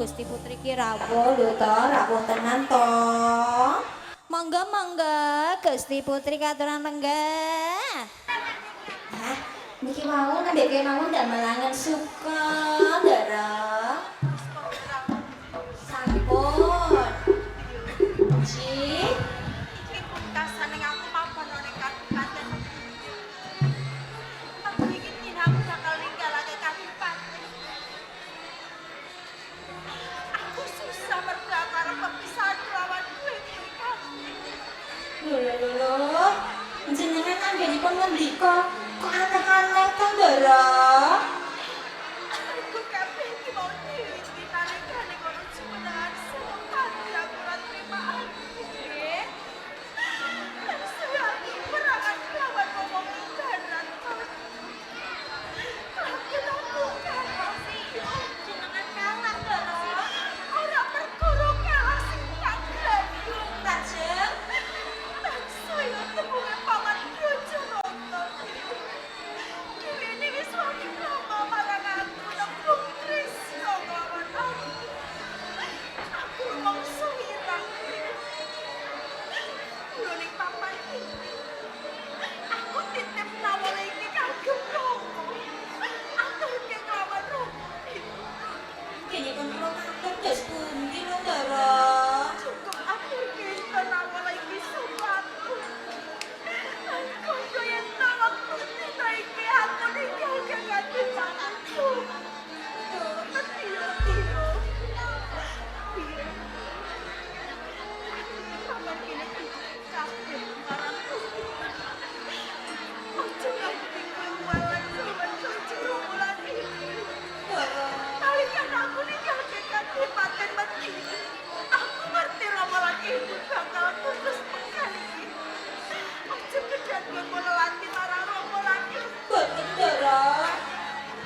Gusti Putri ki rawuh lho to, rawuh tenan to. Monggo monggo Gusti Putri katuran lenggah. Hah, niki mau nambah kaya mau ndamelangan suka, Ndara. Sampun. Ji. Iki pungkasan ning aku papan ning kabupaten. Aku iki dinaku bakal ninggalake kabupaten. Aku susah mergo karo pepisahan lawan duwe iki. Lho. Jenengan anggenipun ngendika kok aneh-aneh to, Ndara? Aku kabeh iki mau diwiti nalikane kono Sumedang semoga aku ora terima aku. Dan saya perangan lawan ngomong darat. Tapi aku kalah sih. Jenengan kalah, Ndara. Ora perkara kalah sing tak gladi. Lajeng Dan saya temukan paman Brojonata. Ini wis wani nama marang aku nembung Trisno nglawan aku. Aku mongso irang. Kulo ning papan iki. Aku titip nawale iki kagem Romo. Aturke nglawan Romo. genipun kula matur dos pundi lho, Ndara? Cukup aturke nawale iki suwatu. Aku yen tolong Gusti iki aku ninggalke kademanganku. Tio. Paman kene kabeh marang Gusti. Ojo nganti keluar lan jero bulan iki. Nalikan aku ninggalke kadipaten mati. Aku ngerti ramalan ibu bakal putus pekan iki. Ojo gedhan gue lelati marang Romo lagi. Boten, Ndara.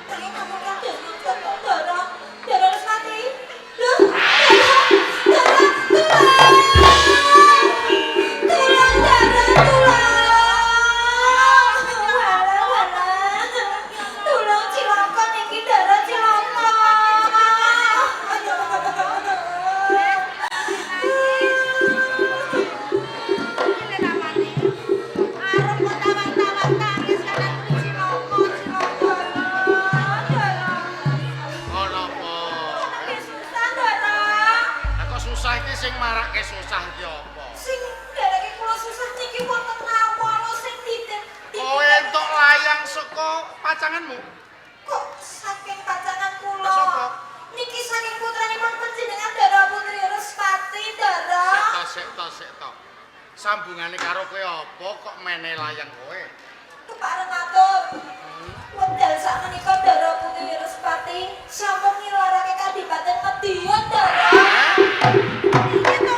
Nanging namun kados putus kok, Ndara. Ndara wis mati. Loh, Ndara, tolong! Tolong, Ndara, tolong! Walah. Tolong cilaka niki, Ndara, cilaka. Ini namanya arep kok tawang-tawang tangis kan aku ciloko. Ono apa? Niki susah, Ndara. Lah kok susah iki sing marake susah iki apa? Sing ndereke kula susah niki wonten napa lho sing titip. Kowe entuk layang saka pacanganmu? Kok saking pacangan kula? Lah sapa? Niki saking putranipun panjenengan Ndara Putri Respati, Ndara. Sik to. Sambungane karo kowe apa kok mene layang kowe? Kepareng matur. Wekdal sakmenika Ndara Putri Respati sampun ngilarake Kadipaten Medion, Ndara.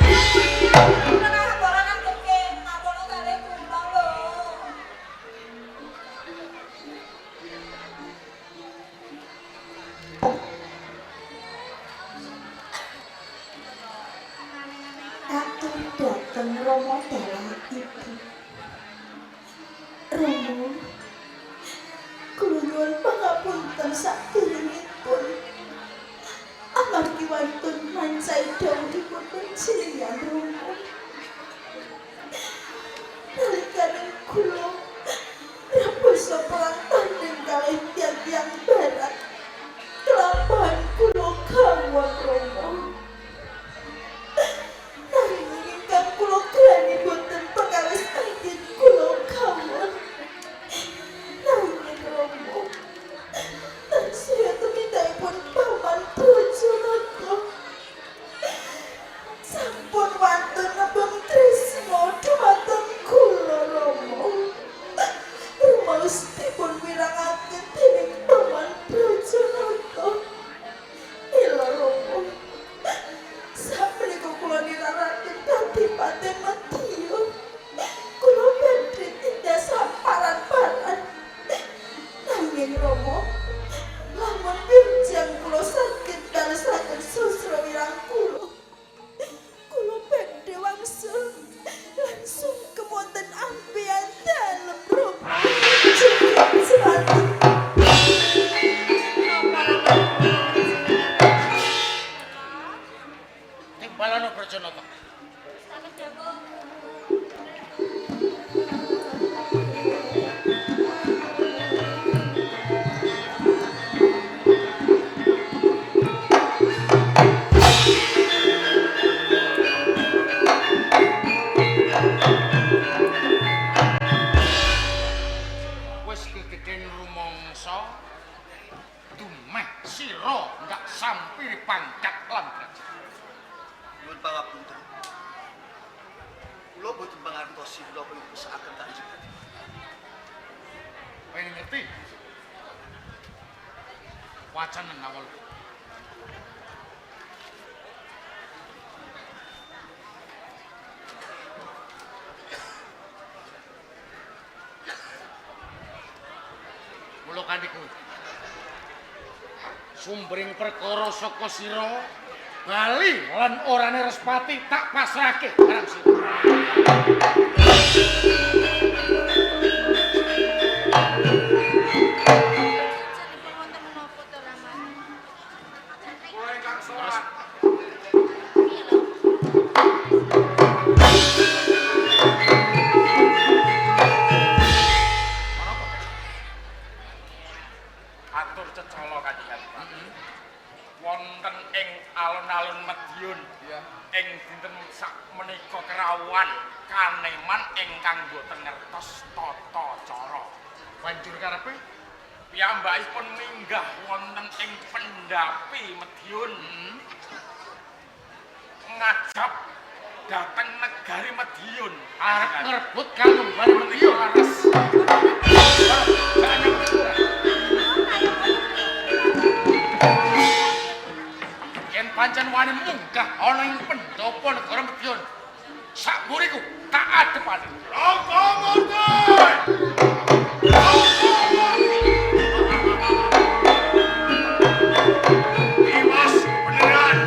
Iki to kena laporan keke ngapono kalih kula lho. Atur dateng Romo dalah ibu. Romo, kula nyuwun pangapunten sadèrèngipun. Amargi wonten mancai dawuhipun panjenengan Romo. Nalikane kula raposo perang tanding kalih tiyang-tiyang barat. Kelampahan kula kawon Romo. Nanging ingkang kula grani boten perkawis angin kula kawon. Nanging Romo, tansaya tumindaipun paman Brojonata. Sampun wantun nembung tresna dhumateng kula Romo. Rumaos dipun wirangaken dening paman Balono Brajanata. Wis kegeden rumangsa dumeh sira ndak sampiri pangkat lan derajat. Nyuwun pangapunten. Kula boten pangertosi kula pesaken Kanjeng. Pengen ngerti? Wacanen awal. Mula kandiku. Sumbering perkara saka sira bali lan orane Respati tak pasrahke marang sira. Kula ingkang sowan. Atur cecala Kanjeng. Wonten ing alun-alun Madiun ing dinten sakmenika kerawan kaneman ingkang boten ngertos tata cara. Banjur karepe Piyambakipun minggah wonten ing Pendapi Madiun. Ngajab dhateng negari Madiun. arep ngrebut kalumban Madiun. Laras. Yen pancen wani munggah ana ing pendopo negara Madiun. Sak mburiku tak adepane. Rangga Murti! Dimas beneran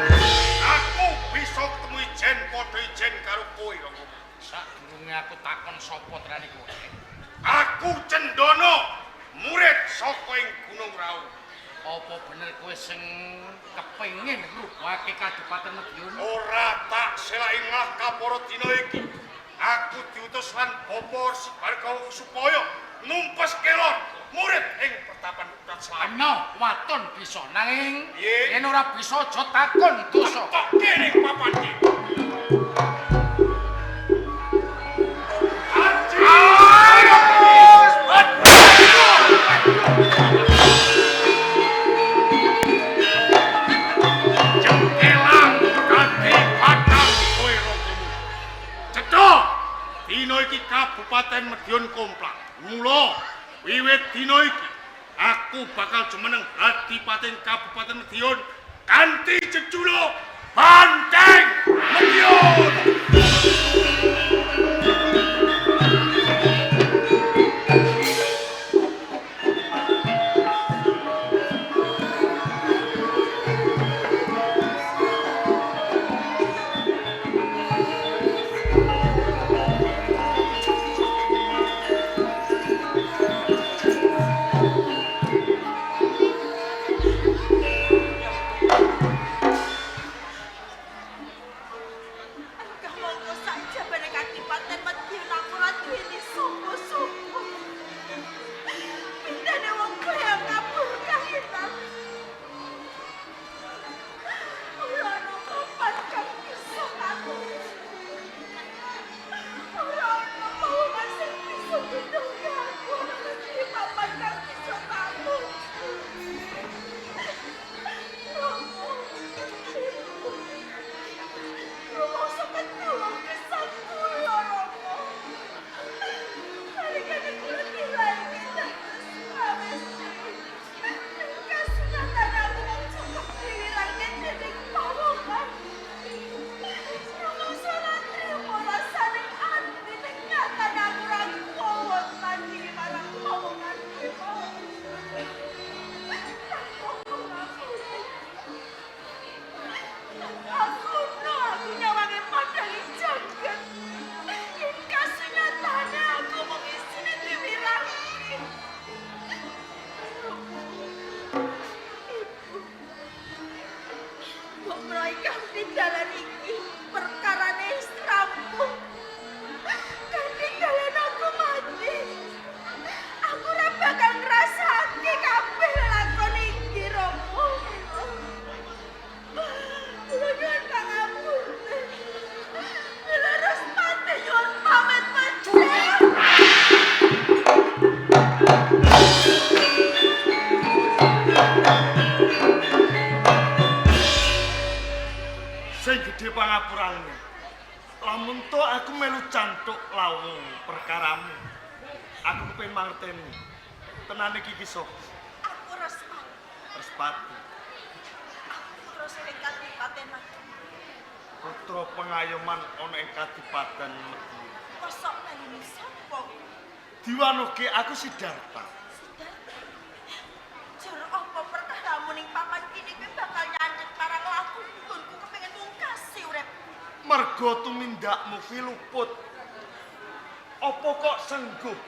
aku bisa ketemu ijen padha ijen karo kowe Rangga. Sadurunge aku takon sapa trani kowe. Aku Cendana, murid saka ing Gunung Raung. Apa bener kowe sing kepengin ngrubahake Kadipaten Madiun? Ora tak selai ngaka para dina iki. Aku diutus lan Bapa Sibarga supaya numpes kelon murid ing Pertapan Putat Selatan. Ana waton bisa nanging yen ora bisa aja takon dosa. Kok kene papan iki. Dino iki Kabupaten Madiun komplak. Mula wiwit dino iki aku bakal jumeneng Adipaten Kabupaten Madiun kanthi jejuluk Banteng Madiun. Engkang umroh kang di dalan iki perkarane rampung. Kanthi dalan aku mati. Aku ora bakal ngrasake kabeh lakon iki, Romo. Kula nyuwun pangapunten. Kula Respati nyuwun pamit menjeh. Sing gedhe pangapurane. Lamun to aku melu cantuk lawung perkaramu. Aku kepengin mangerteni. Tenan iki kisah Aku Respati. Respati. Putra sing kadipaten Madiun. Putra pengayoman ana ing Kadipaten Madiun. Kosok nanging sapa? Diwanuke aku Sidarta. Sidarta. Jur apa perkaramu ning papan kini kuwi bakal nyandhet marang laku nggonku kepengin mungkasi urip. Mergo tumindakmu ki luput. Apa kok sengguh?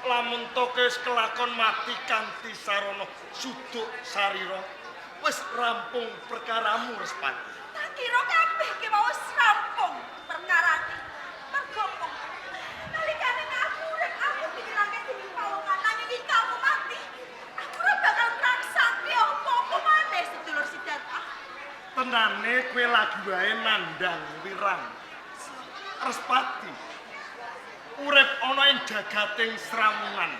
Lamun to wis kelakon mati kanthi sarana suduk sarira. Wis rampung perkaramu Respati. Tak kira kabeh ki mau wis rampung perkarane. Mergo mung nalikane aku urip aku pikirake dening pawongan nanging iki kamu mati. Aku ora bakal ngraksake apa-apa maneh sedulur Sidarta. Tenane kowe lagi wae nandang wirang. Respati. Urip ana ing jagating sramungan.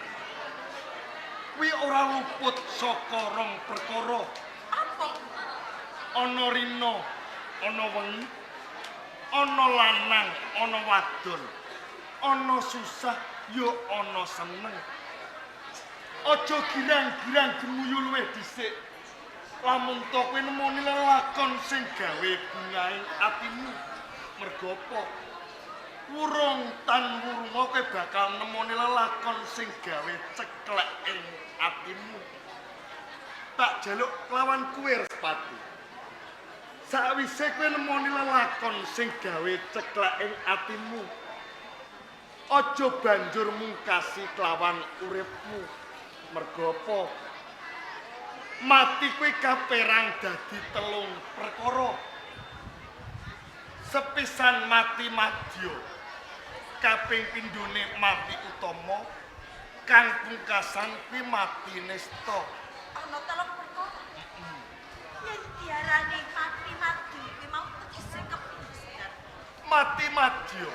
Kuwi ora luput saka rong perkara. Apa? Ana rina, ana wengi, ana lanang, ana wadon. Ana susah ya ana seneng. Aja girang-girang gemuyu luwih dhisik. Lamun to kowe nemoni lelakon sing gawe bungaing atimu. Mergo apa? Wurung tan wurunga kowe bakal nemoni lelakon sing gawe ceklek ing atimu. Tak jaluk kelawan kowe Respati. Sakwise kowe nemoni lelakon sing gawe ceklek ing atimu, aja banjur mungkasi kelawan uripmu. Mergo apa? Mati kuwi kaperang dadi telung perkara. Sepisan mati madya, kaping pindhone mati utama, kang pungkasan kuwi mati nesta. Ana telung perkara. Yen diarani mati madu kuwi mau tegese kepiye Sidarta? Mati madya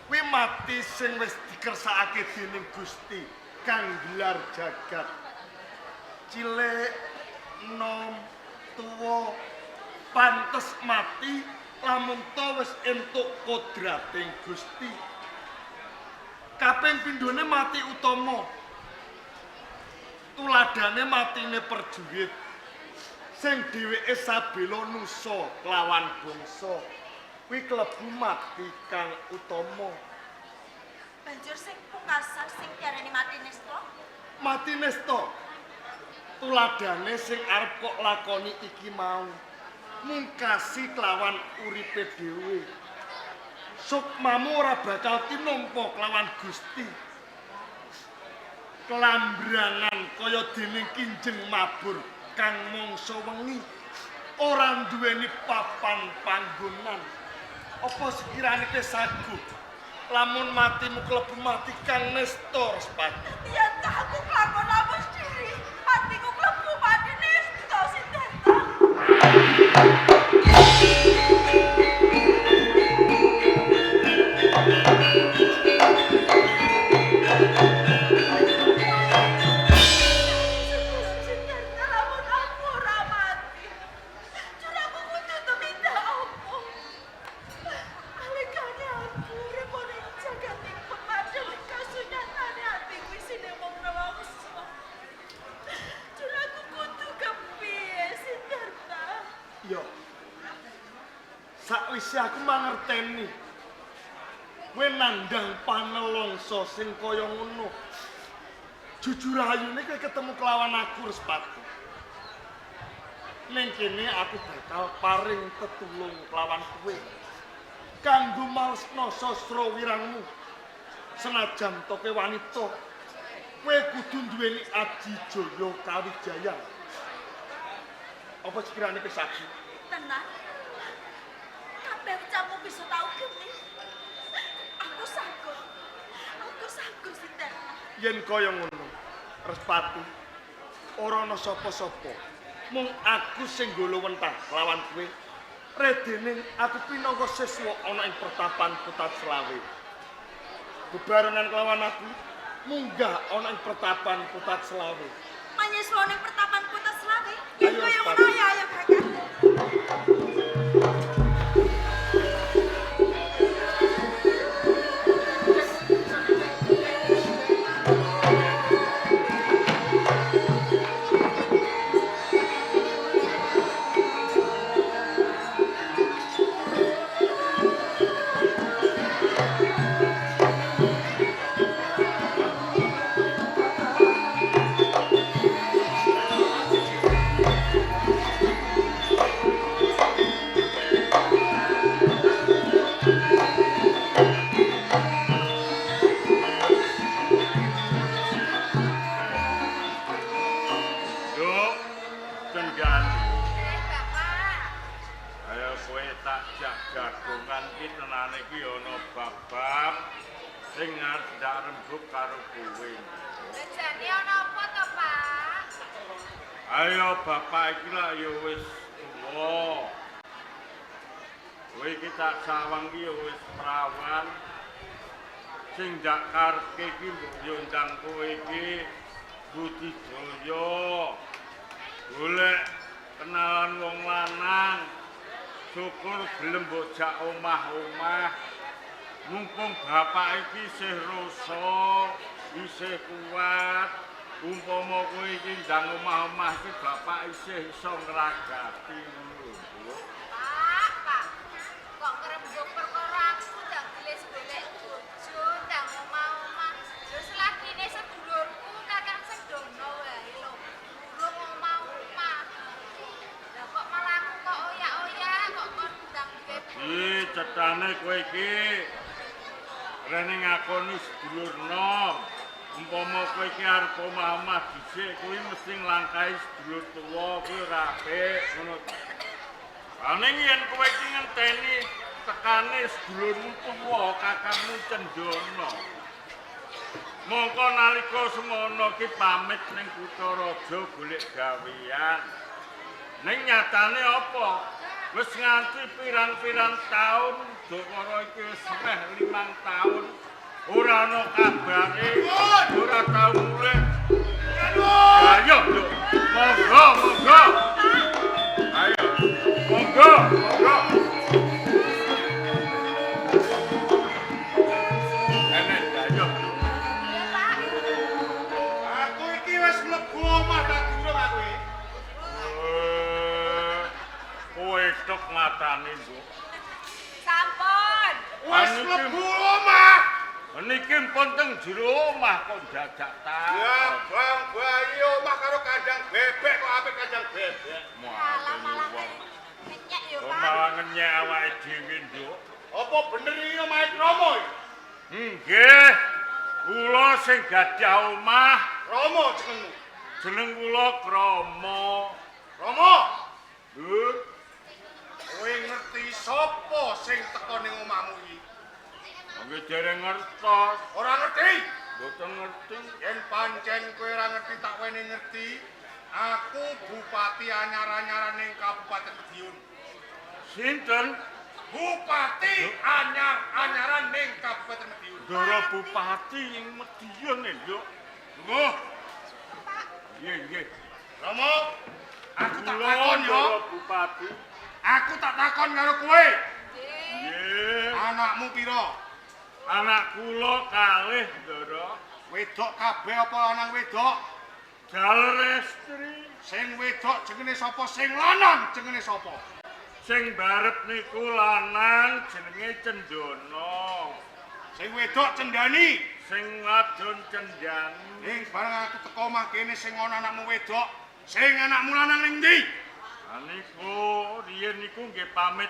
kuwi mati sing wis dikersakake dening Gusti kang gelar jagat. Cilik, enom, tuwa, pantes mati lamun to wis entuk kodrating Gusti. Kaping pindhone mati utama. Tuladane matine perjurit. Sing dheweke sabela nusa kelawan bangsa. Kuwi klebu mati kang utama. Banjur sing pungkasan sing diarani mati nesta? Mati nesta. Tuladane sing arep kok lakoni iki mau. Mungkasi kelawan uripe dhewe. Sukmamu ora bakal tinampa kelawan Gusti. Kelambrangan kaya dening kinjeng mabur kang mangsa wengi ora duweni papan panggonan. Apa sekirane kowe saguh lamun matimu klebu mati kang nesta Respati? Yen tak aku kelakon apa sendiri, matiku klebu mati nesta Sidarta. Sebelum Sidarta lamun aku ora mati. Jur aku kudu tumindak apa? Alikane aku urip ning jagating pemadhel kasunyatane atiku isine wong newangsa. Jur aku kudu kepiye Sidarta? Yo. Sakwise aku mangerteni. Kowe nandhang panelongso sing kaya ngono. Jujur ayune kowe ketemu kelawan aku Respati. Ning kene aku bakal paring tetulung kelawan kowe. Kanggo malesna sastra wirangmu. Senajan to kowe wanita, kowe kudu duweni aji jaya kawijaya. Apa sekirane kowe saksi? tenan. Kabeh ucapmu bisa tau geni. Aku sanggup. Aku sanggup Sinten. Yen kaya ngono, Respati, ora ana sapa-sapa. Mung aku sing golowentah lawan kowe. Redene aku pinangka siswa ana ing pertapan Putat Selawe. Bebarengan kelawan aku munggah ana ing pertapan Putat Selawe. Panyeswane pertapan Putat Selawe. Ayo, Yen kaya Respati. ngono ya ayo Kakak. Yuk, cenggani. Bapak. Ayo kowe tak jak jagongan iki tenane iki ana bab-bab sing ndak rembug karo kowe. Jane ana apa to, Pak? Ayo bapak iki lah ya wis tuwa. Kowe iki tak sawang iki ya wis prawan. Sing ndak karepke iki mbok yo ndang kowe iki budidaya. Golek kenalan wong lanang. Syukur gelem mbok jak omah-omah. Mumpung bapak iki isih rasa, isih kuat. Umpama kowe iki ndang omah-omah iki bapak isih iso ngragati ngono lho. Pak. Kok ngrembug perkara aku ndang gelis golek bojo, ndang omah-omah. Lho selagine sedulurku Kakang Sedono wae lho. Urung omah-omah. Lah kok malah aku kok oyak-oyak kok kon ndang duwe Ih, cetane kowe iki rene ngakoni sedulur nom. Umpama kowe iki arep omah-omah dhisik, kuwi mesti nglangkahi sedulur tuwa kuwi ora apik ngono. Ane yen kowe iki ngenteni tekane sedulurmu tuwa kakangmu Cendono. Mongko nalika semono ki pamit ning kutha raja golek gawean. Ning nyatane apa? Wis nganti pirang-pirang taun, Dokoro iki wis meh 5 taun. Ora ana kabare, ora tau mulih. Ayo, Nduk. Monggo, monggo. Ayo. Monggo, monggo. Enek ayo, Nduk. Aku iki wis mlebu omah tak durung aku iki. Kowe tok matane, Nduk. Sampun. Wis mlebu omah. Niki pun teng jero omah kok dadak ta. Ya, Bang Bayi omah karo kandang bebek kok apik kandang bebek. Malah malah nyek yo, Pak. Malah ngenyek awake dhewe, Nduk. Apa bener iki omahe Romo iki? Nggih. Kula sing gadah omah, Romo jenengmu. jeneng kula Krama. Romo, Lur, kowe ngerti sapa sing teko ning omahmu iki? nggih dereng ngertos. Ora ngerti? Mboten ngerti. Yen pancen kowe ora ngerti tak wene ngerti. Aku Bupati anyar-anyaran ning Kabupaten Madiun. Sinten? Bupati anyar-anyaran ning Kabupaten Madiun. Ndara Bupati ing Madiun, Nduk. Tunggu, Nggih, nggih. Romo. Aku tak Kula takon yo. Ndara Bupati. Aku tak takon karo kowe. Nggih. Anakmu pira? Anak kula kalih, Ndara. Wedok kabeh apa lanang wedok? Jalrestri Sing wedok jenenge sapa? Sing lanang jenenge sapa? sing barep niku lanang jenenge Cendono. Sing wedok Cendani. Sing wadon Cendani. Ning bareng aku teko mangkene sing ana anakmu wedok, sing anakmu lanang ning ndi? Niku riyen niku nggih pamit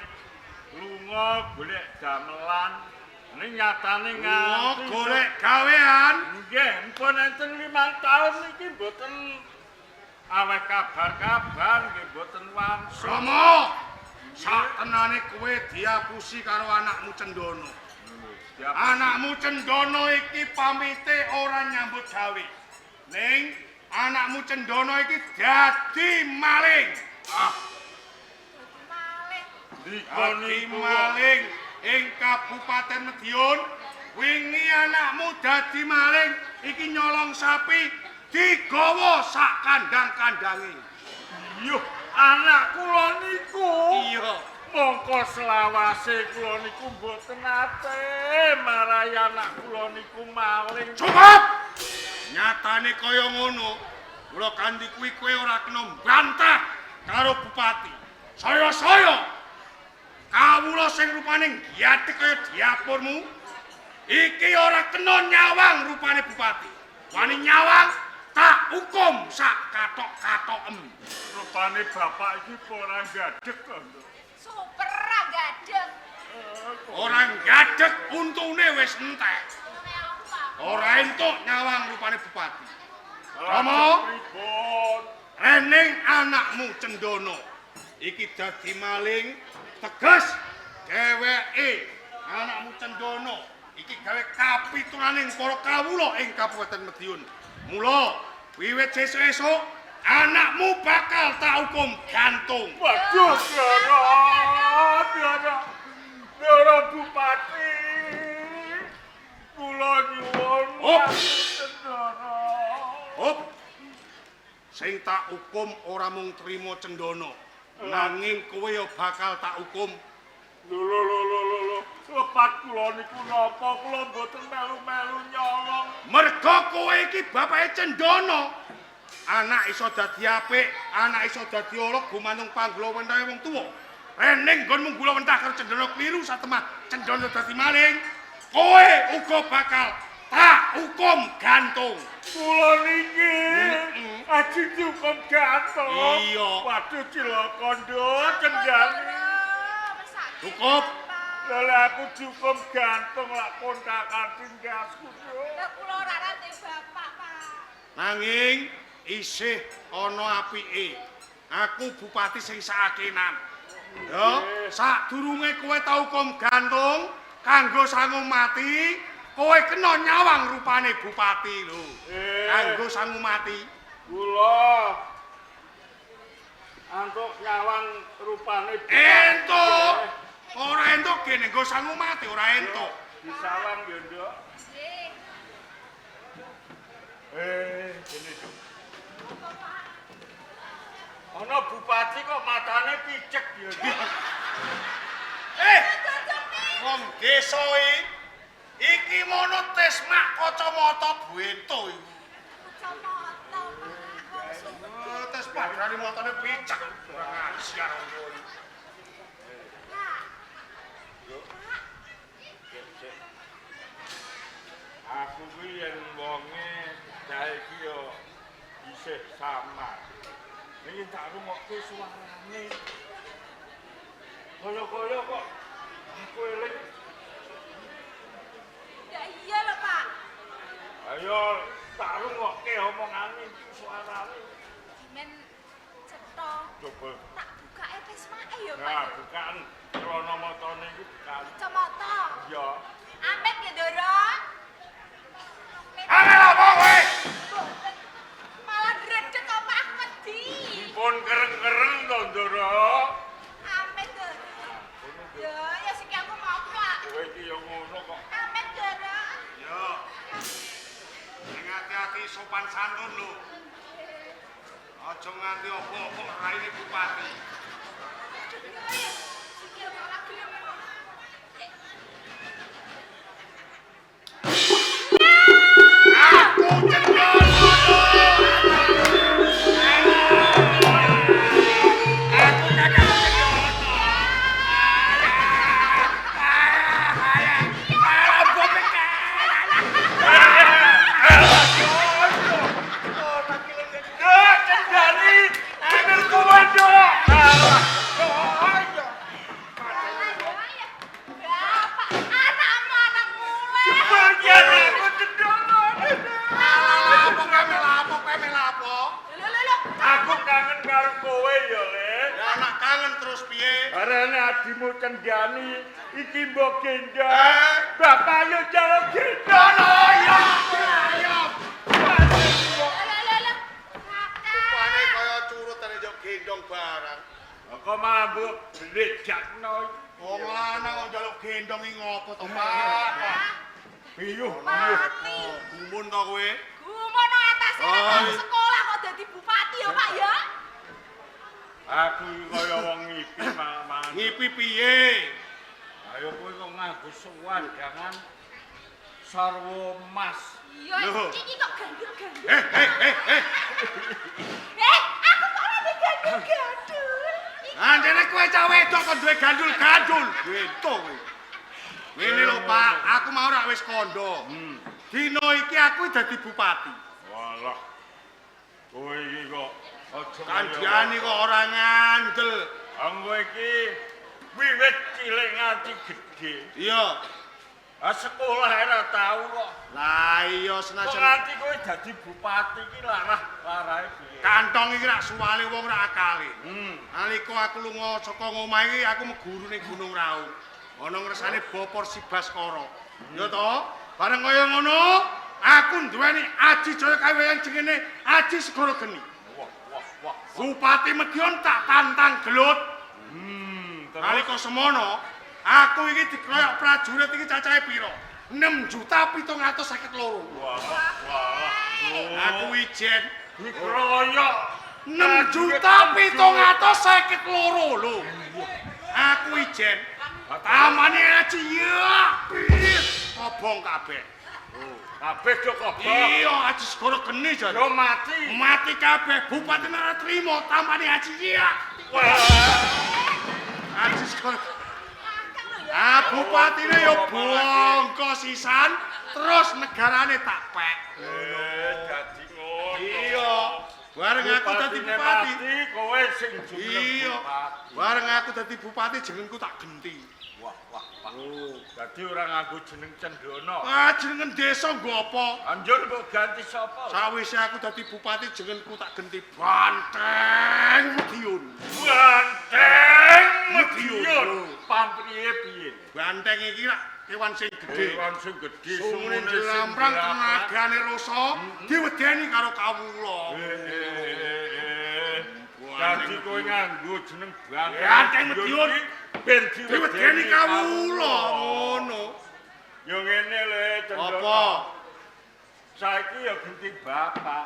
lunga golek gamelan. Ning nyatane nganti Golek gawean. nggih mpun enten 5 taun niki mboten aweh kabar-kabar nggih mboten wangsul. Romo, tenane kowe diapusi karo anakmu Cendono. Anakmu Cendono iki pamite ora nyambut gawe. Ning anakmu Cendono iki dadi maling. Dadi maling ing Kabupaten Medion. Wingi anakmu dadi maling iki nyolong sapi digawa sak kandang-kandange. Yuh, anak kula niku. Iya. Mongko selawase kula niku mboten nate marahi anak kula niku maling. Cukup! Nyatane kaya ngono. Mula kanthi kuwi kowe ora kena mbantah karo bupati. Saya kawula sing rupane giatik kaya diapurmu iki ora kena nyawang rupane bupati. Wani nyawang tak hukum sak katok-katokem. Rupane bapak iki ora gadeg kok. Super ra gadeg. Ora gadeg untune wis entek. Ora entuk nyawang rupane bupati. Rama, Pripun? rening anakmu Cendono iki dadi maling tegas dheweke anakmu Cendono iki gawe kapitulaning para kawula ing Kabupaten Medion. Mula wiwit sesuk-esuk anakmu bakal tak hukum gantung. Waduh, Dara Bupati. Kula nyuwun Dara. Hop. Sing tak hukum ora mung trima Cendono, nanging kowe ya bakal tak hukum. Lho. Lepat kula niku napa kula mboten melu-melu nyolong. Merga kowe iki bapake Cendono. Anak iso dadi apik, anak iso dadi ala gumantung panggulawendahe wong tuwa. Rening nggonmu gulawentah karo Cendono kliru satemah Cendono dadi maling, kowe uga bakal tak hukum gantung. Kula niki aji cukup gantung. Iya. Waduh cilaka nduk kendhani. Cukup. Lha aku cukup gantung lak kontakan tinggasku. Lah kula ora rate bapak, Pak. Nanging isih ana apike. Aku bupati sing sakenan. Ya, sadurunge kowe tau hukum gantung kanggo sangu mati, kowe kena nyawang rupane bupati lho. Kanggo sangu mati. Kula antuk nyawang rupane Entuk. Ora entuk kene nggo sangu mati, ora entuk. disawang ya, Nduk. Nggih. Gini, Nduk. Ana bupati kok matane picek ya, Nduk. Wong desa iki mono tes mak kacamata buento iku. Kacamata, Pak. Wong suwe. Tes padrane matane picek. Kurang ajar ngono. Aku kuwi yen wonge cah iki yo isih samar. Ning tak rungokke suarane. Kaya-kaya kok aku eling. Ya iya lho, Pak. Ayo tak rungokke omongane suarane. Men cetha. Coba. Tak bukake pesmake ya, Pak. Nah, bukan krana matane iki bukan. Kacamata. Ya. Amit ya, Doro. Angel apa kowe? Boten. Malah gredeg kok Pak wedi. Pun kereng-kereng to, Ndoro. Amit, Doro. Ya sing aku mau, Pak. Kowe iki yo ngono kok. Amit, Doro. Yo. Sing hati-hati sopan santun lho. Aja nganti apa-apa raine bupati. Sikil malah gelem. Aku Cendono. Aku kakak Cendono. Kendali, anger kuwi, Nduk. adimu Cendani iki mbok gendong. Bapak yo jaluk gendong. Ayo. Kakak. Rupane kaya curut ane njok gendong barang. Kok malah mbok blejakno. Wong lanang kok njaluk gendong iki ngopo to, Pak? Piyuh. Mati. Gumun to kowe? Gumono atas sekolah kok dadi bupati ya, Pak ya? Aku kaya wong ngipi malah. Ngipi piye? Ayo kowe kok nganggo sowan jangan sarwa emas. Iya, Loh. iki kok gandul-gandul. Eh. Aku kok ora gandul-gandul. Anjene kowe cah wedok kok duwe gandul-gandul. Bento kowe. Ngene lho, Pak, aku mau rak wis kandha. Dina iki aku dadi bupati. Walah. Kowe iki kok aja Kandhane kok ora ngandel. Anggo iki wiwit cilik nganti gedhe. Iya. Sekolah ora tau kok. Lah iya Kok senajan nganti kowe dadi bupati iki larahe piye? kantong iki rak suwale wong rak akale. Nalika aku lunga saka ngomah iki aku meguru ning Gunung Raung. Ana ngresane Bopor Sibaskara. Ya to? Bareng kaya ngono, aku nduweni Aji Jaya Kaweyan jenenge Aji Segara Geni. Wah. Bupati Medion tak tantang gelut. Nalika semono, aku iki dikeroyok prajurit iki cacahe pira? 6.752.000. Wah. Aku ijen Dikeroyok 6.752.000 lho. Aku ijen. Tamane aji ya. Kobong kabeh. kabeh yo kobong. Iya, Aji Segara Geni jan. Yo mati. Mati kabeh, bupati ora trimo tamane aji ya. Aji Segara. Bupatine yo bongko sisan, terus negarane tak pek. Dadi ngono. Iya. Bareng aku dadi bupati. Kowe sing jeneng Iya. bupati. Bareng aku dadi bupati jenengku tak genti. Wah. Dadi ora nganggo jeneng Cendana. Jenengan desa nggo apa? Anjur kok ganti sapa? Sawise aku dadi bupati jenengku tak genti Banteng Medion. Banteng Medion. Pampriye piye? Banteng iki rak kewan sing gedhe. Kewan sing gedhe Sumune jelamprang tenagane rasa diwedeni karo kawula. Dadi kowe nganggo jeneng Banteng Medion ben diwedeni kawula ngono. Yo ngene le Cendana. Apa? Saiki ya genti bapak.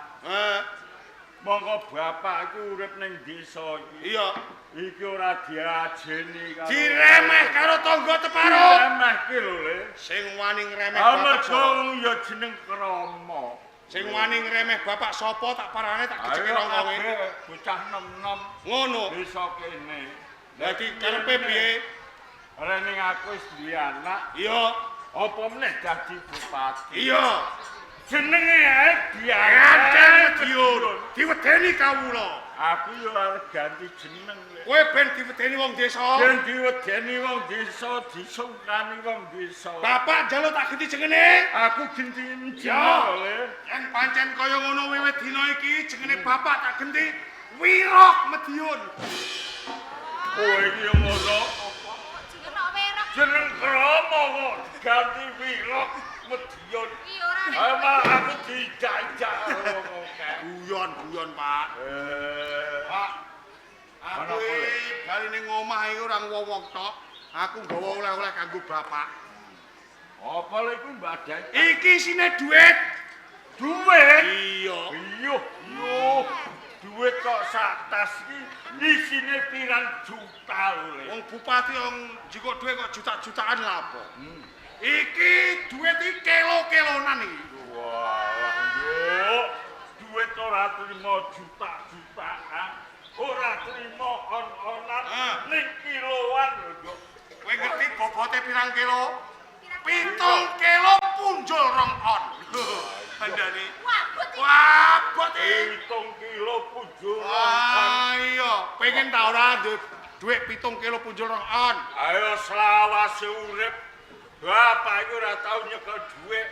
Monggo bapak iku urip ning desa iki. Iya. Iki ora diajeni karo. Diremeh karo tangga teparuk. Remeh ki lho le. Sing wani ngremeh Amarga bapak. ya jeneng krama. Sing wani ngremeh bapak sapa tak parane tak geceke Ayo rongkonge. kabeh bocah nom-nom Ngono. desa kene. Dadi karepe piye? Rene aku wis duwe anak, Iya. apa meneh dadi bupati. Iya. Jenenge ae Banteng Banteng Medion diwedeni kawula. Aku yo arep ganti jeneng. Kowe ben diwedeni wong desa. Ben diwedeni wong desa, disungkani wong desa. Bapak njaluk tak ganti jengene. Aku ganti Ya. jeneng le. Yen pancen kaya ngono wiwit dina iki jengene bapak tak ganti Wirok Medion. Kowe iki yo ngono. Jeneng kok werok. Jeneng krama kok ganti Wirok Medion. Iya ora nek. Ayo malah aku dijajak ngono kae. Guyon, Pak. Pak. Aku Ana apa, Le? bali ning omah iki ora wong tok. Aku nggawa oleh-oleh kanggo bapak. Apa lek iku mbadai? Iki isine dhuwit. Duit. Iya. Iya, duit kok sak tas iki isine pirang juta lho. Le. Wong bupati wong jiko dhuwit kok juta-jutaan lha apa? Iki dhuwit iki kilo-kilonan iki. Wah, yo. Duit ora trimo juta-jutaan. Ora trimo on-onan ning kiloan lho. Kowe ngerti bobote pirang kilo? 7 kilo punjul 2 on. Kandhane. Wabut iki. Wabot iki. 7 kilo punjul. Iya, pengen ta ora dhuwit 7 kilo punjul 2 on. Ayo selawase urip. Bapak iku ora tau nyekel dhuwit.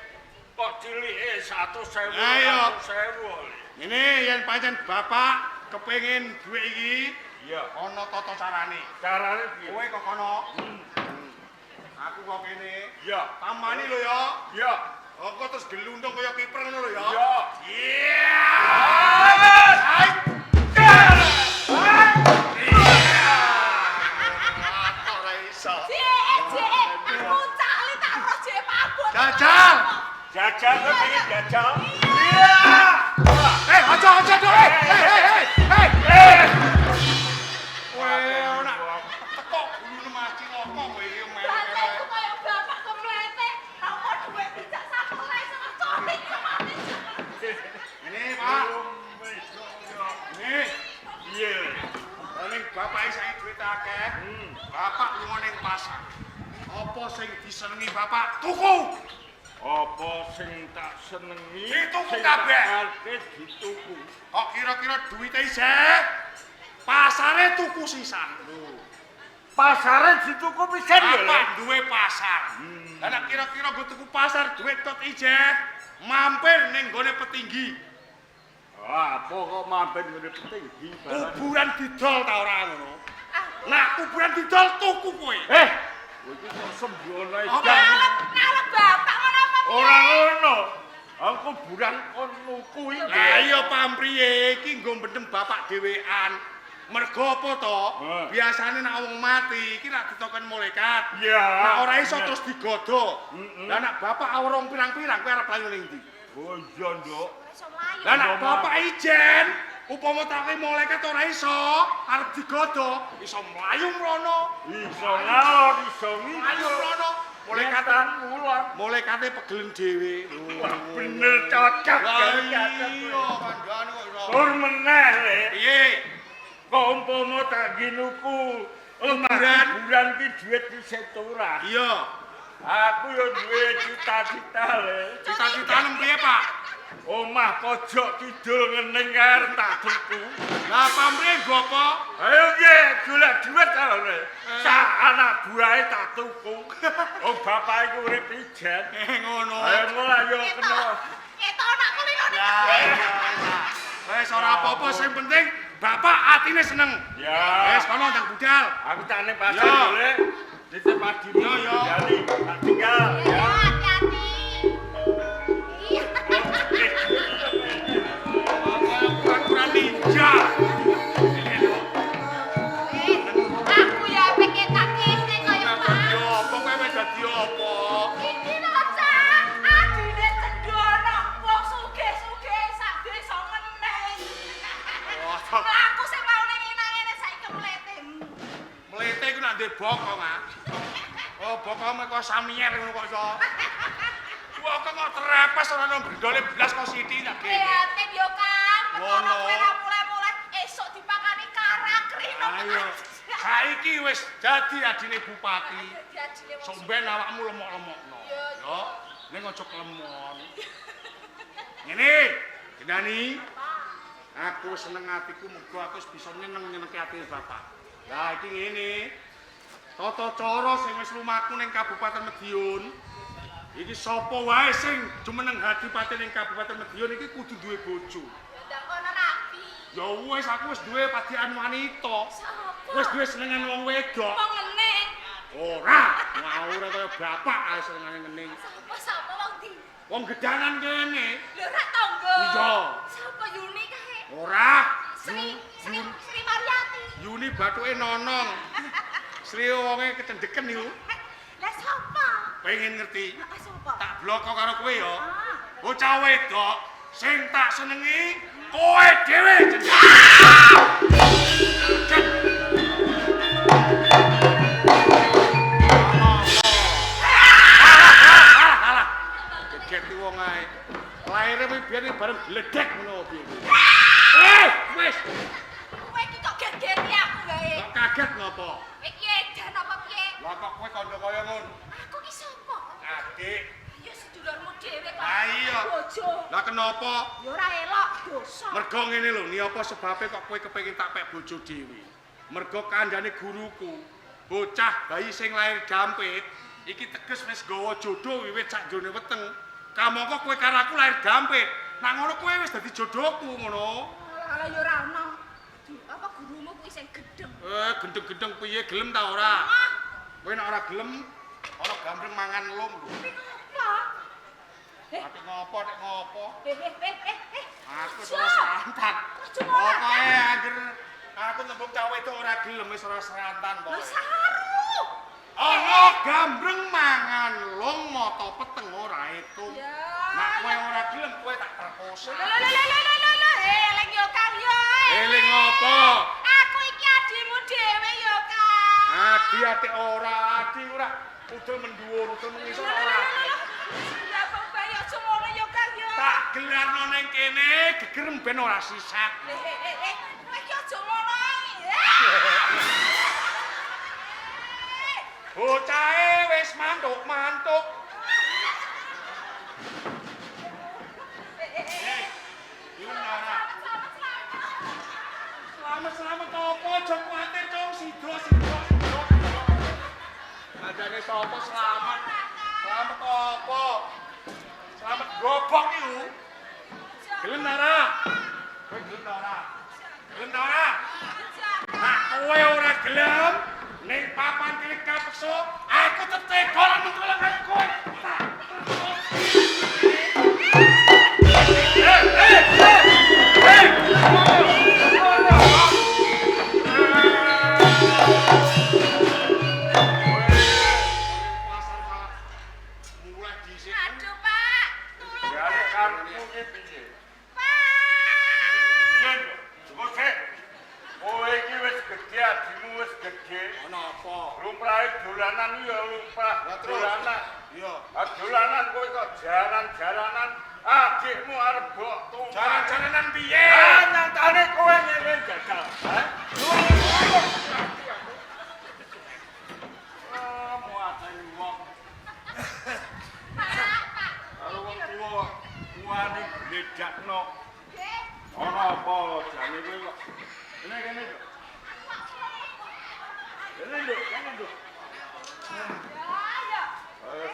Kok cilike 100.000. Ayo. 100.000. Ini yen pancen bapak kepengin dhuwit iki Iya. Ana tata carane. Carane piye? Kowe kok kono. Aku kok kene. Iya. Tamani lho ya. Iya. Engko terus gelundung kaya kiper ngono lho ya. Iya. Iya. Ora iso. Aku cali tak roh jek pabut. Jajal. Jajal kok pengen jajal. Iya. Aja dong. Kowe ora teko gulune mati loko kowe iki Bantaiku kaya bapak kemlete. Apa duit dijak satu lai sama colik kemana. Ini, Pak. Ini. Iya. Ning bapak saya duit akeh. Bapak lunga ning pasar. Apa sing disenengi bapak? Tuku. Apa sing tak senengi? Dituku sing kabeh. tak karepe dituku. Kok kira-kira duite isih? Pasare tuku sisan. Pasare dituku pisan ya. Bapak duwe pasar. Lah nek kira-kira go tuku pasar duit tot ijeh mampir ning gone petinggi. Apa kok mampir ngene petinggi barang. Kuburan didol ta ora ngono? Nah, kuburan didol tuku kowe. Kowe iki kok sembrono Apa? jan. Nalep bapak menapa piye? Ora ngono. Aku kuburan kon nuku iki. Lah iya pampriye iki nggo mbenem bapak dhewean. Mergo apa to? Biasane nek wong mati iki rak ditoken malaikat. Iya. Nek ora iso terus digodho. Lah nek bapak awrong pirang-pirang kowe arep layu ning ndi? Oh iya, Nduk. Iso mlayu. Lah nek bapak ijen, upama take malaikat ora iso arep digodho, iso mlayu mrono. Iso ngalor, iso Mlayu ngidul. mrono. Malaikat Malaikatan mulan. malaikate pegelen dhewe. Wah, bener cocok. Lah iya kandhane kok iso. Tur meneh, Le. Piye? Kok umpama tak ginuku Kuburan? kuburan ki duit isih turah. Iya. Aku yo duwe cita-cita, Le. Cita-citane piye, Pak? Omah pojok kidul ngening arep tak tuku. Lah pamrih nggo apa? Ayo ye, golek duit ta, Le. Sak anak buahe tak tuku. Oh, bapak iku urip ijen. Ngono. Ayo mulai yo kena. Ketok anak kulino ning. Wes ora apa-apa sing penting bapak atine seneng. Ya. Wes kono ndang budal. Aku tak ning pasar Ya. yo, Le. Nitip padi Ya, ya. Jadi, tak tinggal ya. Hati-hati. Iya. Kurang ninja. Aku ya pengen tak kene kaya Pak. Yo, apa kowe wis dadi apa? Iki lho, Cak. Adine Cendono wong sugih-sugih sak desa ngeneng. Wah, Aku sing mau ning ngene saiki mlete. mlete iku nak ndek bokong ah. Oh, bokong kok samier ngono kok iso. Bokong kok terepes ora nang bendole blas kok siti nak kene. Prihatin yo, Kang. Ngono. Ngono kowe ra mulai-mulai esuk dipakani karak rino. Ayo. Saiki wis dadi adine bupati. Diajine wong Somben awakmu lemok-lemokno. Yo, Yo, ning aja kelemon. Ngene, Gendani. Aku seneng atiku muga aku wis bisa nyeneng-nyenengke ati bapak. Lah iki ngene. Tata cara sing wis lumaku ning Kabupaten Madiun. Iki sapa wae sing jumeneng hadipati ning Kabupaten Madiun iki kudu duwe bojo. ndang kono rapi. Ya wis aku wis duwe padikan wanita. Sapa? Wis duwe senengan wong wedok. Wong ngeneng. Ora, ora kaya bapak ae senengane ngening. Sapa wong ndi? Wong gedangan kene. Lho rak tangga. Iya. Sapa Yuni kae? Ora. Sri Mariati. Yuni bathuke nonong. Sri wonge kecendeken iku. Lah sapa? Pengen ngerti. Sapa? Tak bloko karo kowe ya. Ah. Bocah wedok sing tak senengi kowe dhewe jeneng. Alah. Geget iki wong ae. Laire kuwi biyen bareng gledek ngono piye. Wis. Kowe iki kok gegeti aku gawe. Kok kaget ngopo? Iki edan apa piye? Lah kok kowe kandha kaya ngono? Aku ki sapa? Adik. Ya sedulurmu dhewe kok. Lah iya. Bojo. Lah kenapa? Ya ora elok dosa. Mergo ngene lho, ni apa sebabe kok kowe kepengin tak pek bojo dhewe. Mergo kandhane guruku, bocah bayi sing lair dampit, iki teges wis gawa jodoh wiwit sak jone weteng. Kamangka kowe karo aku lair dampit. Nak ngono kowe wis dadi jodohku ngono. Alah ya ora ono. Apa gurumu kuwi sing gedhe Gendeng-gendeng piye gelem ta ora? Kowe nek ora gelem ana gambreng mangan lung lho. Tapi ngopo nek ngopo? Aku terus serantan. Pokoke anggere aku nembung cawe itu ora gelem wis ora serantan kok. Saru. Ana gambreng mangan lung mata peteng ora itu. Nek kowe ora gelem kowe tak perkosa. Eling yo Kang yo. Eling ngopo? Aku iki adimu dhewe yo Kang. Ati ora udel menduwur udel mengisor ora. Ya kok bayi aja ngono yo Kang yo. Tak gelarno ning kene gegerem ben ora sisat. Kowe iki aja ngono. Bocahe wis mantuk-mantuk. Selamat apa aja kuwatir cong sida. Ajane sapa selamat? Selamat apa? Selamat gobok iku. Gelem ora? Kowe gelem ora? Gelem ora? Nah, kowe ora gelem ning papan tilik kapekso, aku tetego lan mentolong karo kowe. Aduh Pak, tulung Ya Pak. karepmu ki piye? Pak. Yen gosek. Kowe iki wis gedhe, adimu wis gedhe. Ana apa? Lumrahe dolanan ya lumrah dolanan. Iya. Dolanan kowe kok jaran-jaranan adikmu arep mbok tumpah. Jalan-jalanan piye? Nyatane kowe ngene jajal. Hah? Muatane wong. Karo wong tuwa kuwani bledakno. Ana apa jane kowe kok. Kene kok. Kene lho.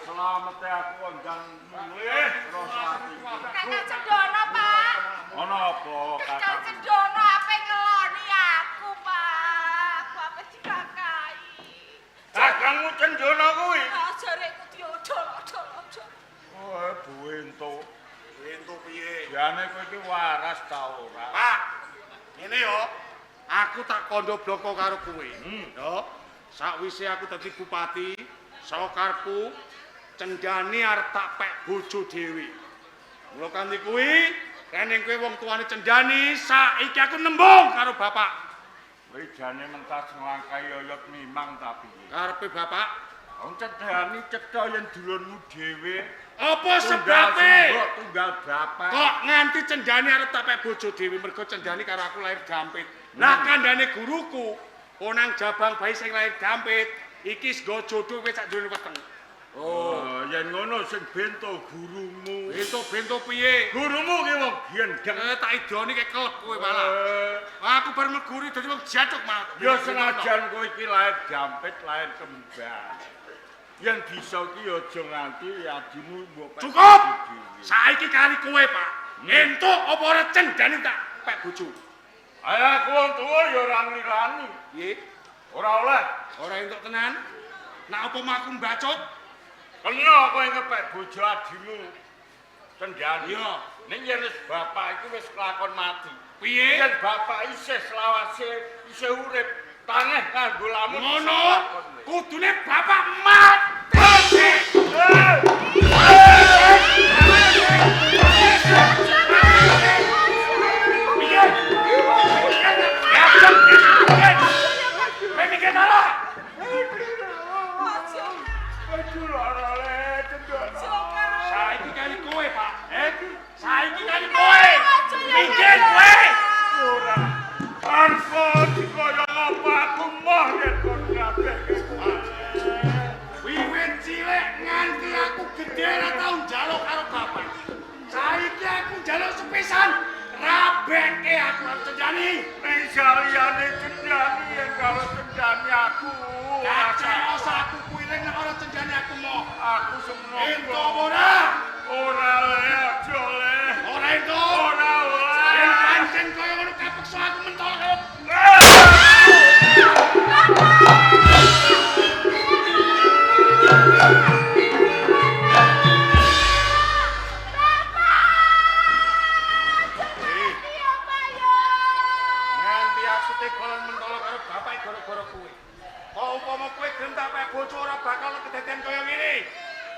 Selamat ya aku ndang mulih terus ati. Kakak Cendono Pak. Ana apa Kakak kakak? Cendono ape ngeloni aku Pak. Aku ape dikakai. Kakangmu Cendono kuwi. Jareku diodol. Oh, buento. Ento piye? Jane kowe iki waras ta ora? Pak, ngene yo. Aku tak kandha bloko karo kowe. Yo. Sakwise aku dadi bupati, saka karepku Cendani arep tak pek bojo dhewe. Mula kanthi kuwi, kene kowe wong tuane Cendani, saiki aku nembung karo bapak. Kowe jane mentas nglangkai oyot mimang ta piye? Karepe bapak, Wong Cendani cetha yen dulurmu dhewe. apa sebabe? Tunggal bapak. Kok nganti Cendani arep tak pek bojo dhewe mergo Cendani karo aku lahir Gampit. Nah kandhane guruku, onang jabang bayi sing lahir Gampit, iki sego jodoh wis sak jroning weteng. Oh, yen ngono sing bento gurumu. Bento piye? Gurumu ki wong gendeng. Tak idoni kek kelep kowe malah. Aku bar meguri dadi wong jatuk malah. Ya senajan kowe iki lahir Gampit, lahir Kembar. Yen bisa ki aja nganti adimu mbok pek. Cukup. Saiki kali kowe, Pak. Entuk apa ora Cendani tak pek bojo. Ayo aku wong tuwa ya ora nglirani. Piye? Ora oleh. Ora entuk tenan. Nak apa maku mbacut? Kena kowe ngepek bojo adimu. Cendani. Iya. Ning yen wis bapak iku wis kelakon mati. Piye? Yen bapak isih selawase, isih urip, taneh kanggo lamun. Ngono. Kudune bapak mati. Piye? Kowe mikir ora? Aduh ora oleh Cendana. Saiki kali kowe, Pak. Saiki kali kowe. Mikir kowe. Ora. Arpo dikoyo apa aku moh yen kon kabeh. Wiwit cilik nganti aku gedhe ora tau njaluk karo bapak. Saiki aku njaluk sepisan. Rabeke aku karo Cendani. Ning saliyane Cendani yen karo Cendani aku. Kacau aku kuwi ning nek ora Cendani aku mau. Aku semono. Ento ora? Ora le aja le. Ora ento. Ora oleh. Yen pancen kaya ngono kapeksa aku mentol karo. gelem tak pek bojo ora bakal kedadian kaya ngene.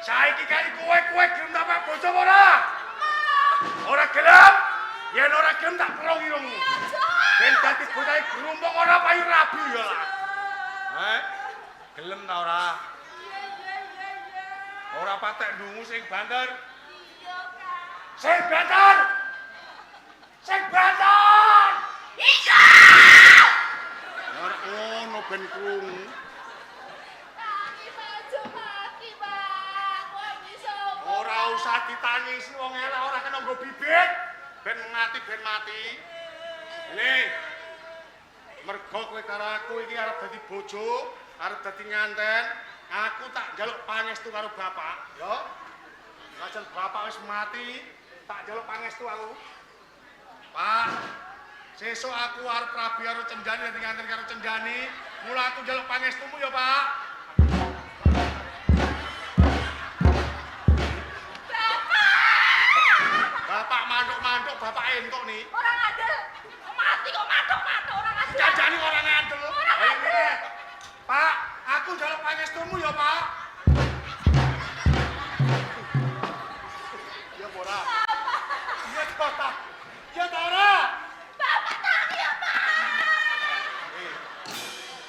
Saiki kali kowe gelem tak pek bojo ora? Ora gelem? Yen ora gelem tak perong irungmu. Ben dadi bocah gerumpung ora payu rabi ya lah. Heh? Gelem ta ora? Ora patek ndungu sing banter. Sing banter! Sing banter! Iya! Ora ngono ben krungu. Ora usah ditangisi wong elek ora kena nggo bibit. Ben mati. Ini mergo kowe karo aku iki arep dadi bojo, arep dadi nganten, aku tak njaluk pangestu karo bapak, ya. Lajeng bapak wis mati, tak njaluk pangestu aku. Pak, sesuk aku arep rabi karo Cenjani dadi nganten karo Cenjani, mula aku njaluk pangestumu ya, Pak. Bapak manduk-manduk, bapak entuk nih. Orang ada. Mati kok manduk-manduk orang ada. Janjani orang ngandel. Ayo, Pak, aku njaluk pangestumu ya, Pak. Ya, Bora. Iya, Bapak. Ya, Tora. Bapak tangi ya, Pak.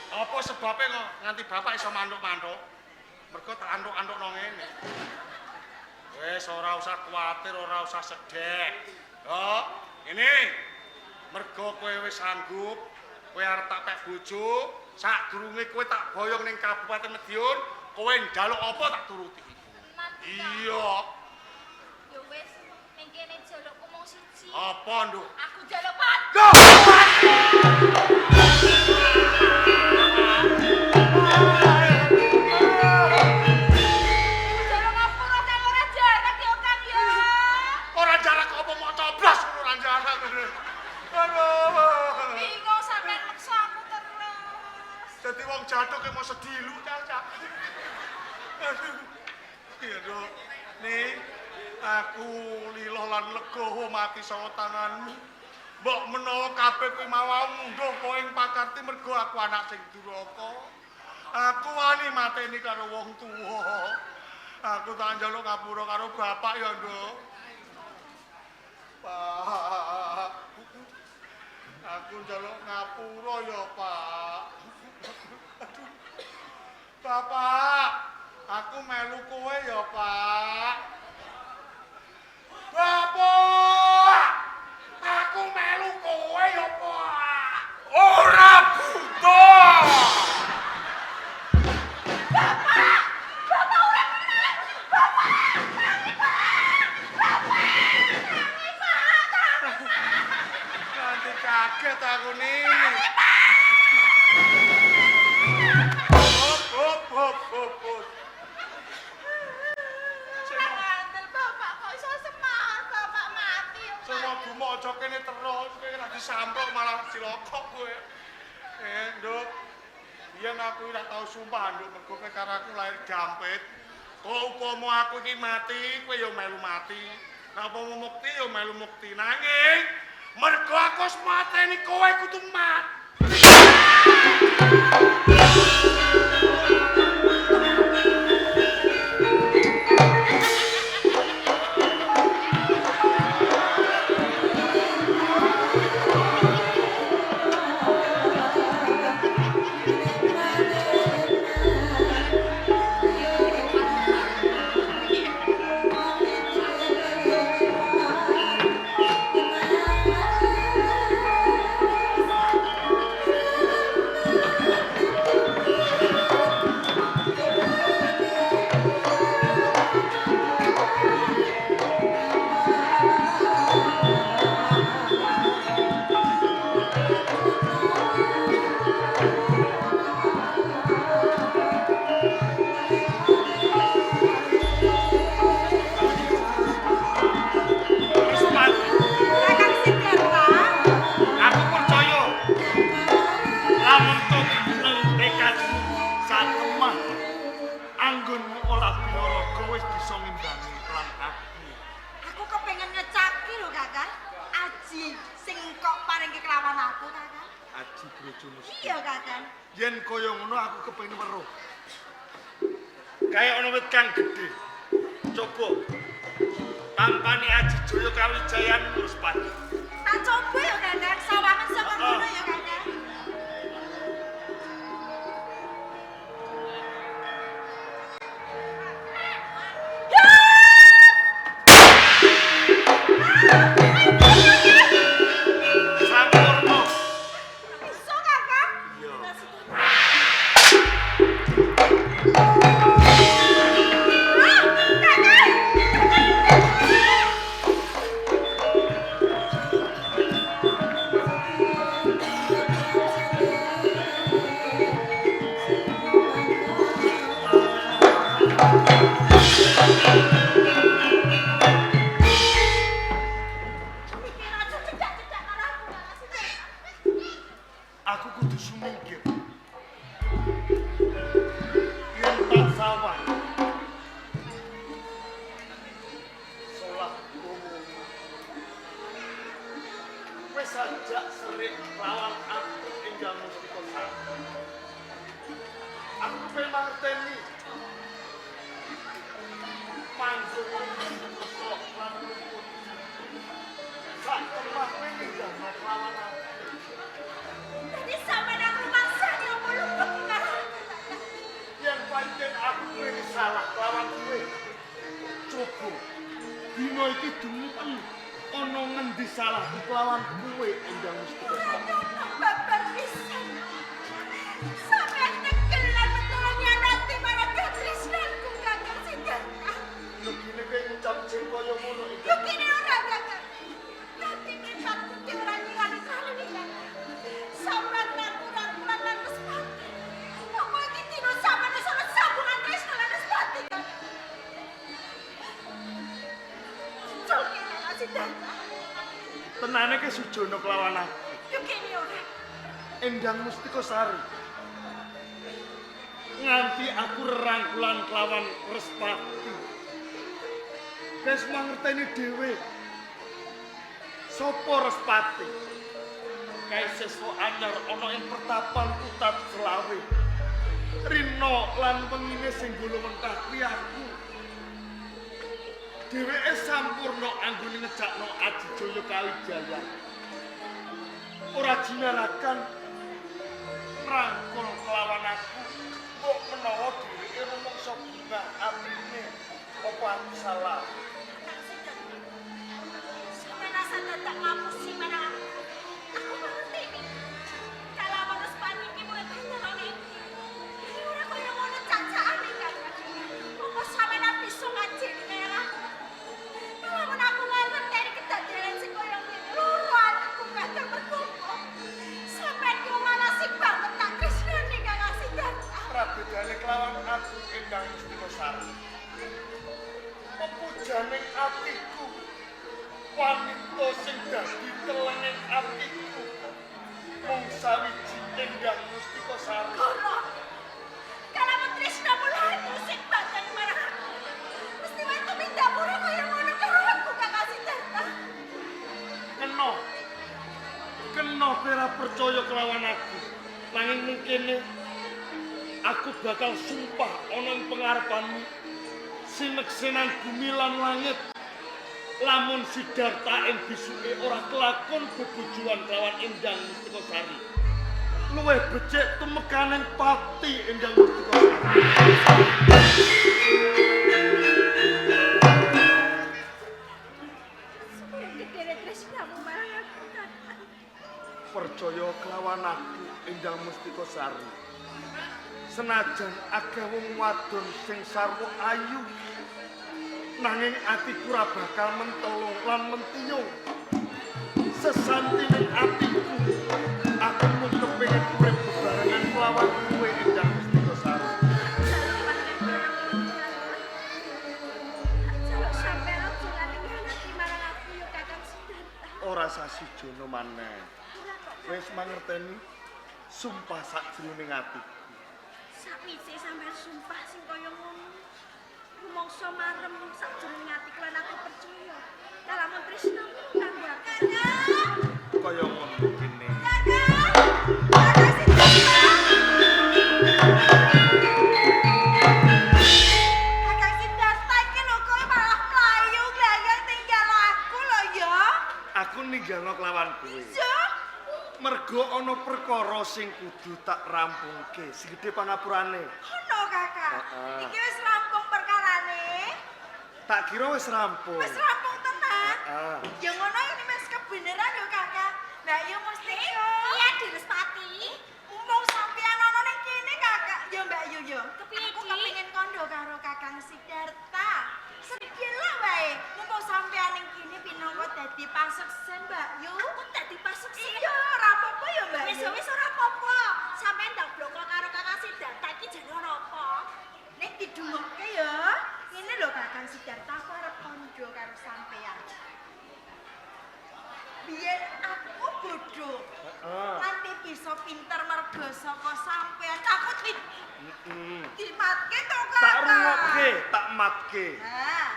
Apa sebabnya kok nganti bapak iso manduk-manduk? Mergo tak anduk-anduk nang ngene. Wes ora usah kuwatir, ora usah sedih. Yo, ini mergo kowe wis sanggup, kowe arep tak pek bojo, sadurunge kowe tak boyong ning Kabupaten Madiun, kowe njaluk apa tak turuti. Iya. Yo wis, ning kene jalukku mung siji. Apa, Nduk? Aku jaluk Pak. Jaluk ngapura nang ora jarak yo Kang ya. Ora jarak apa mau coblos ora jarak. Aduh. Bingung sampean meksa aku terus. Dadi wong jatuh ke mau sedilu cacak. Aduh. Iya, Dok. Nih, aku lilo lan lega mati sawa tanganmu. Mbok menawa kabeh kuwi mau mungguh kowe ing pakarti mergo aku anak sing duraka. Aku wani mateni karo wong tuwa. Aku tak njaluk ngapura karo bapak ya, Nduk. Pak. Aku njaluk ngapura ya, Pak. Aduh. Bapak, aku melu kowe ya, Pak. Bapak! Aku melu kowe ya, Pak. Ora butuh. Nanti kaget aku nih. Hop. Ngandel Bapak kok iso semar Bapak mati yo. Semua bumo aja kene terus, kowe nek disamprok malah cilokok kowe. Nduk. Biyen aku ora tau sumpah, Nduk, mergo kowe karo aku lahir jampit. Kok upama aku iki mati, kowe ya melu mati. Nek upama mukti ya melu mukti. Nanging mergo aku wis mateni kowe kudu mati. Aji brojomu. Iya, Kakang. Yen kaya ngono aku kepengin weruh. Kayak ana wit kang gedhe. Coba tampani Aji Jaya Kawijayan terus pati. Tak coba ya Kakang, sawangan saka ngono ya Kakang. Sampurna. Iso Kakang? Iya. Mikir aja cedak-cedak karo aku Kakang. Aku kudu sumingkir. Yen tak sawan. Salah kowe. Wis ajak serik lawan aku enggal mustika sari. Aku kepen mangerteni. Panjenengan kok lan luput. Sak temah kowe enggal lawan aku. Jadi sampean aku maksani opo luput karo aku, Kakang. Yang pancen aku ini salah lawan kowe. Coba dina iki dumun ana ngendi salah lawan kowe Endang Mustika Sari. Babar pisan. Sampean tegelan betulan nyanati marang katresnanku Kakang Siddhartha. Lho gini kowe ngucap sing kaya ngono Yo Endang. kene ora Kakang. Nanti mripatku ki ora nyirani kali iki Kakang. Sampean rangkulan lan Respati. Apa iki dino sampean wis ana sambungan tresna lan Respati Kakang. Cok kene Kakang Siddhartha. Tenane ke Sujono kelawan aku. Yo kene ora. Endang Mustika Sari. Nganti aku rerangkulan kelawan Respati. Wis mangerteni dhewe. Sopo Respati? Kae sesuk anyar ana ing pertapan Kutat Selawe. Rino lan wengine sing gulu mentah kuwi aku. Dheweke sampurna anggone ngejakno Aji Jaya Kawijayan. Ora jinarakan rangkul kelawan aku. Kok menawa dheweke rumangsa bunga atine. Apa aku salah? Sampeyan asa dadak ngapusi marang aku. Aku ngerti iki. Kalau harus panik iki mulai anyar ana iki. Iki ora kaya ngono cacakane Kakang. Apa sampeyan bisa ngajeni kaya aku? Kalau aku ngerti kedadian sing kaya ngene. Loro anakku kadang berkumpul. Sampeyan ki ngalasi banget tak tresnane Kakang Siddhartha. Prabedane kelawan aku Endang Mustika Sari. Pepujaning atiku. Wanita sing dadi telenging atiku. Mung sawiji Endang Mustika Sari. Goro. Kalau tresna mulai musik badan marang aku. Mesti wae tumindak ora kaya ngono karo aku Kakang Siddhartha. Kena ora percaya kelawan aku. Nanging mungkin aku bakal sumpah ana ing pengarepanmu. Sineksenan bumi lan langit. Lamun Siddhartha ing bisuke ora kelakon bebujuan kelawan Endang Mustika Sari. Luwih becik tumekaning pati Endang Mustika Sari. Gedene tresnamu marang aku Kakang. Percaya kelawan aku Endang Mustika Sari. Senajan akeh wong wadon sing sarwa ayu nanging atiku ora bakal mentolo lan mentiyung. Sesantining atiku aku mung kepengin urip bebarengan kelawan kowe Endang Mustika Sari. Jaluk sampeyan aja nganti nganti marang aku yo Kakang Siddhartha. Ora sasijono maneh. Wis mangerteni sumpah sakjroning atiku. Sakwise sampeyan sumpah sing kaya ngono. Rumangsa marem sakjroning atiku lan aku percaya. Kalamun tresnamu kanggo aku. Kaya ngono kene. Kakang! Kakang Siddhartha! ana perkara sing kudu tak rampungke, sing gedhe pangapurane. Ono kakak. Heeh. Iki wis rampung perkarane. Tak kira wis rampung. Wis rampung tenan. Heeh. Ya ngono ini wis kebeneran yo kakak. Lah yo mesti yo. Iya, Direspati. Mumpung sampeyan ana ning kene kakak. Yo Mbak Yu yo. Kepiye, Aku Di? kepengin kondo karo Kakang Sidarta. Sedikit lah wae. Mumpung sampeyan ning kene pinangka dadi pasuksen Mbak Yu. Aku dadi pasuksen. Iya, ora apa-apa ya Mbak Wis Yu. wis ora apa-apa. Sampeyan ndak bloko karo Kakang Sidarta iki jane ora apa. Nek didungokke ya. Ini lho Kakang Sidarta aku arep kondo karo sampeyan. Biyen aku bodoh. Heeh. Nanti bisa pinter mergo saka sampeyan. Aku Heeh. dimatke to Kakak. Tak rungokke, tak matke. Nah,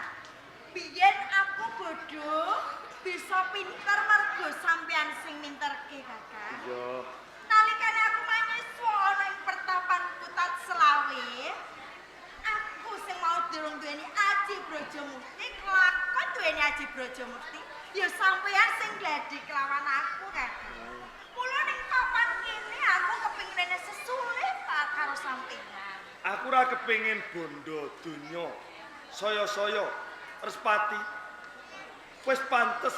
biyen aku bodoh bisa pinter mergo sampeyan sing minterke Kakak. Iya. Nalikane aku mahasiswa ana ing pertapan Kutat Selawe, aku sing mau durung duweni Aji Brajamukti, kelakon duweni Aji Brajamukti, ya sampeyan sing gladi kelawan aku, Kakak. Mula ning papan kene aku kepengin sesulih tak karo sampeyan. Aku ora kepengin bondo donya. Saya-saya Respati. Wis pantes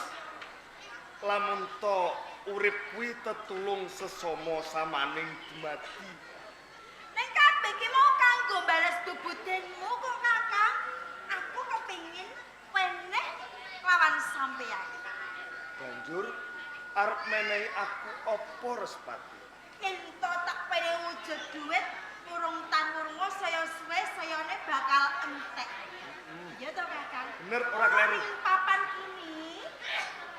lamun to urip kuwi tetulung sesama samaning dumadi. Ning kabeh ki mau kanggo bales bebudenmu kok, Kakang. Aku kepengin weneh lawan sampeyan. Banjur arep menehi aku apa Respati? Ento tak pene wujud duit urung tanurungo saya suwe sayane bakal entek. Iya to Kakang? Bener ora kleru. Ning papan ini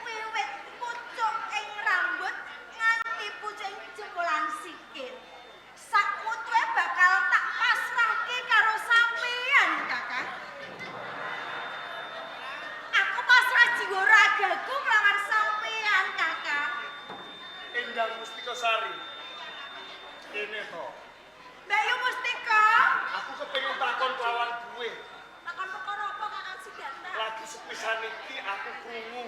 wiwit pucuk ing rambut nganti pucuk ing jempolan sikil. Sakutuwe bakal tak pasrahke karo sampeyan, Kakang. Aku pasrah jiwa ragaku kelawan sampeyan, Kakang. Endang Mustika Sari. Kene to. Mbak Yu Mustika. Aku kepengin takon kelawan duwe. Takon perkara apa Kakang Sidarta? Lagi sepisan iki aku krungu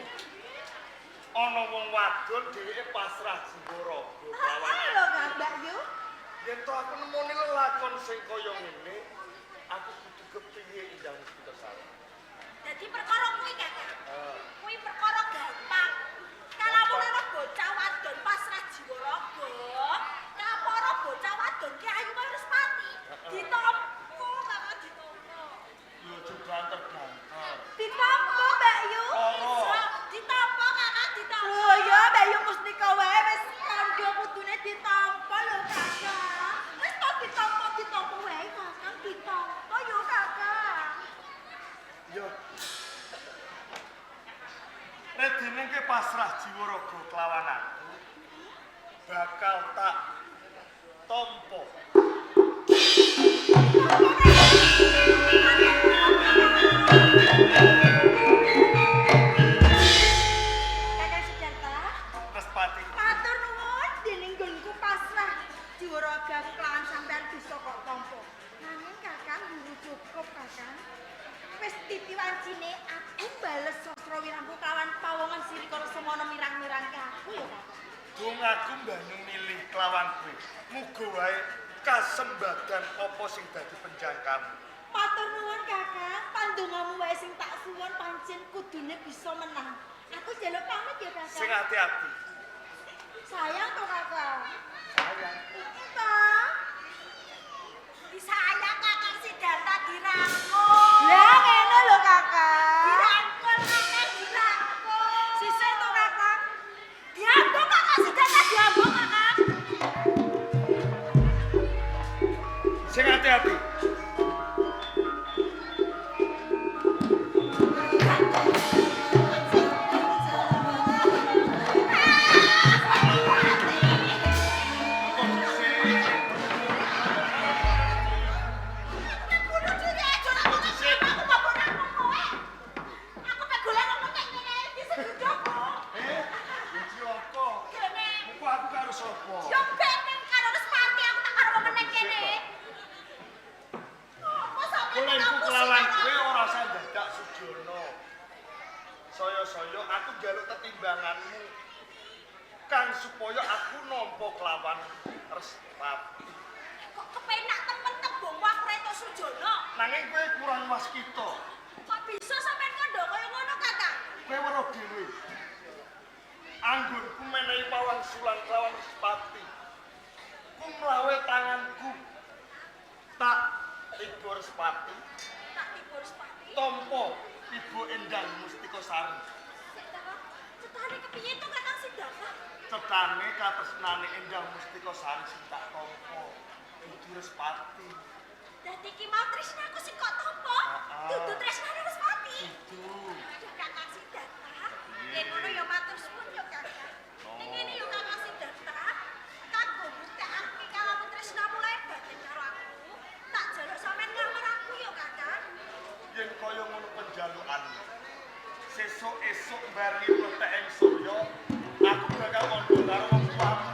ana wong wadon dheweke pasrah jiwa raga kelawan Heeh lho, Kak, Mbak Yu. yen to aku nemoni lelakon sing kaya ngene, aku kudu kepiye Endang Mustika Sari. Dadi perkara kuwi Kakang. Heeh. Kuwi perkara gampang. Kalamun ana bocah wadon pasrah jiwa raga, kapara bocah wadon ki ayu kaya Respati. Ditampa Kakang ditampa. Yo jodohan tergantar. Ditampa, Mbak Yu. Oh. Ditampa Kakang ditampa. Lho ya, Mbak Yu Mustika wae wis kandha kudune ditampa lho, Kakang. Wis to ditampa wae, Kakang ditampa yo, Kakang. Yo. Nek dene ke pasrah jiwa raga kelawan aku, bakal tak tampa. Kakang Sidarta. Respati. Matur nuwun dening nggonku pasrah jiwa raga kelawan sampean bisa kok tampa. Nanging Kakang guru cukup, Kakang. Wis titi wancine aku bales sastra wiramku kelawan pawongan sirikara semono mirang-mirangke aku ya, Kakang. Dung aku mbanyu milih kelawan kowe. Muga wae kasembadan apa sing dadi penjangkamu. Matur nuwun, Kakang. Pandongamu wae sing tak suwun pancen kudune bisa menang. Aku njaluk pamit ya, Kakang. Sing hati-hati. Sayang to, Kakang. Sayang. Kakang. Disayang Kakang Sidarta dirangkul. Lah ngene lho, Kakang. Dirangkul Kakang dirangkul. Sisih to, Kakang. Diambung Kakang Sidarta diambung Kakang. Sing hati-hati. Bunuh diri aja lah Kakang. Aku mau bunuh kowe. Aku pengen golek ngomong kayak ngene iki sedudukku. Iki apa? Kene. Muga aku karo sapa? Yo benteng karo Respati aku tak karo wong meneng kene. Apa sampe Kulenku kelawan kowe ora usah dadak sujono. Saya-saya aku njaluk tetimbanganmu. kang supaya aku nampa kelawan Respati. Kok kepenak temen tembung wae Reto Sujono. Nanging kowe kurang waskita. Kok bisa sampean ngondo kaya ngono, Kakang? Kowe weruh dhewe. Anggonku menehi pawang sulang kelawan Respati. Ku mlawe tanganku. Tak ibu Respati. Tak tibur sepati. Tampa Ibu Endang Mustika Sari. Cetane kepiye to Kakang Siddhartha? Cetane katresnane Endang Mustika Sari sing tak tampa. Ibu Respati. Dadi ki mau tresnaku sing kok tampa. Dudu tresnane Respati. Itu. Aduh Kakang Siddhartha. Yen ngono ya matur suwun yo Kakang. Ning ngene yo Kakang Siddhartha. Kanggo mbuktekake kalau tresna mulai batin karo aku. Tak jaluk sampean ngamar aku yo Kakang. Yen kaya ngono penjalukan. Sesuk esuk bari mletek ing Surya, aku bakal ngondo karo wong tuamu.